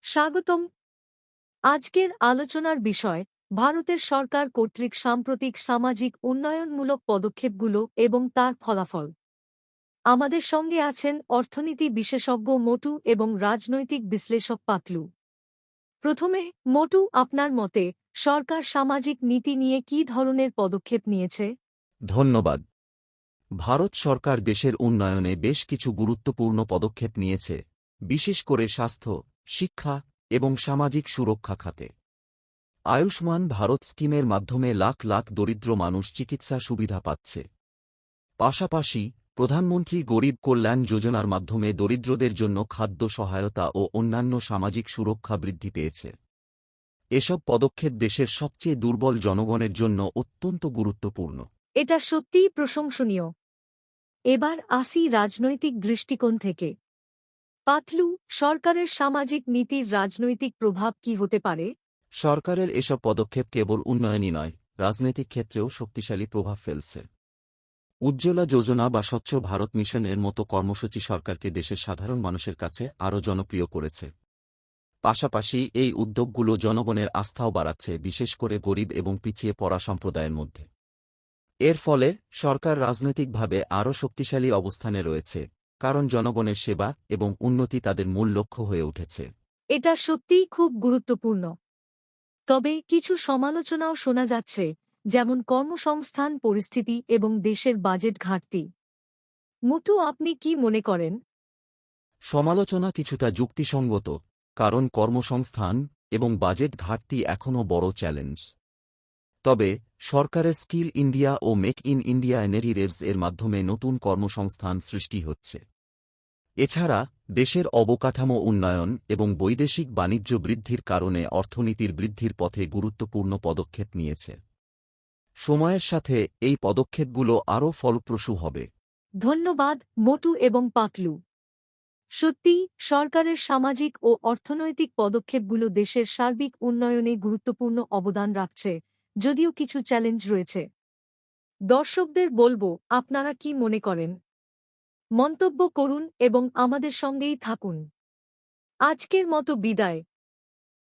স্বাগতম। আজকের আলোচনার বিষয় ভারতের সরকার কর্তৃক সাম্প্রতিক সামাজিক উন্নয়নমূলক পদক্ষেপগুলো এবং তার ফলাফল। আমাদের সঙ্গে আছেন অর্থনীতি বিশেষজ্ঞ মোটু এবং রাজনৈতিক বিশ্লেষক পাতলু। প্রথমে মোটু, আপনার মতে সরকার সামাজিক নীতি নিয়ে কী ধরনের পদক্ষেপ নিয়েছে? ধন্যবাদ। ভারত সরকার দেশের উন্নয়নে বেশ কিছু গুরুত্বপূর্ণ পদক্ষেপ নিয়েছে, বিশেষ করে স্বাস্থ্য, শিক্ষা এবং সামাজিক সুরক্ষা খাতে। আয়ুষ্মান ভারত স্কিমের মাধ্যমে লাখ লাখ দরিদ্র মানুষ চিকিৎসা সুবিধা পাচ্ছে। পাশাপাশি প্রধানমন্ত্রী গরিব কল্যাণ যোজনার মাধ্যমে দরিদ্রদের জন্য খাদ্য সহায়তা ও অন্যান্য সামাজিক সুরক্ষা বৃদ্ধি পেয়েছে। এসব পদক্ষেপ দেশের সবচেয়ে দুর্বল জনগণের জন্য অত্যন্ত গুরুত্বপূর্ণ। এটা সত্যিই প্রশংসনীয়। এবার আসি রাজনৈতিক দৃষ্টিকোণ থেকে। পাতলু, সরকারের সামাজিক নীতির রাজনৈতিক প্রভাব কি হতে পারে? সরকারের এসব পদক্ষেপ কেবল উন্নয়নই নয়, রাজনৈতিক ক্ষেত্রেও শক্তিশালী প্রভাব ফেলছে। উজ্জ্বলা যোজনা বা স্বচ্ছ ভারত মিশনের মতো কর্মসূচি সরকারকে দেশের সাধারণ মানুষের কাছে আরও জনপ্রিয় করেছে। পাশাপাশি এই উদ্যোগগুলো জনগণের আস্থাও বাড়াচ্ছে, বিশেষ করে গরিব এবং পিছিয়ে পড়া সম্প্রদায়ের মধ্যে। এর ফলে সরকার রাজনৈতিকভাবে আরও শক্তিশালী অবস্থানে রয়েছে, কারণ জনগণের সেবা এবং উন্নতি তাদের মূল লক্ষ্য হয়ে উঠেছে। এটা সত্যিই খুব গুরুত্বপূর্ণ। তবে কিছু সমালোচনাও শোনা যাচ্ছে, যেমন কর্মসংস্থান পরিস্থিতি এবং দেশের বাজেট ঘাটতি। মুটু, আপনি কি মনে করেন? সমালোচনা কিছুটা যুক্তিসঙ্গত, কারণ কর্মসংস্থান এবং বাজেট ঘাটতি এখনও বড় চ্যালেঞ্জ। তবে সরকারের স্কিল ইন্ডিয়া ও মেক ইন ইন্ডিয়া ইনিশিয়েটিভস এর মাধ্যমে নতুন কর্মসংস্থান সৃষ্টি হচ্ছে। এছাড়া দেশের অবকাঠামো উন্নয়ন এবং বৈদেশিক বাণিজ্য বৃদ্ধির কারণে অর্থনীতির বৃদ্ধির পথে গুরুত্বপূর্ণ পদক্ষেপ নিয়েছে। সময়ের সাথে এই পদক্ষেপগুলো আরও ফলপ্রসূ হবে। ধন্যবাদ মোটু এবং পাতলু। সত্যি, সরকারের সামাজিক ও অর্থনৈতিক পদক্ষেপগুলো দেশের সার্বিক উন্নয়নে গুরুত্বপূর্ণ অবদান রাখছে, যদিও কিছু চ্যালেঞ্জ রয়েছে। দর্শকদের বলবো, আপনারা কি মনে করেন? মন্তব্য করুন এবং আমাদের সঙ্গেই থাকুন। আজকের মতো বিদায়।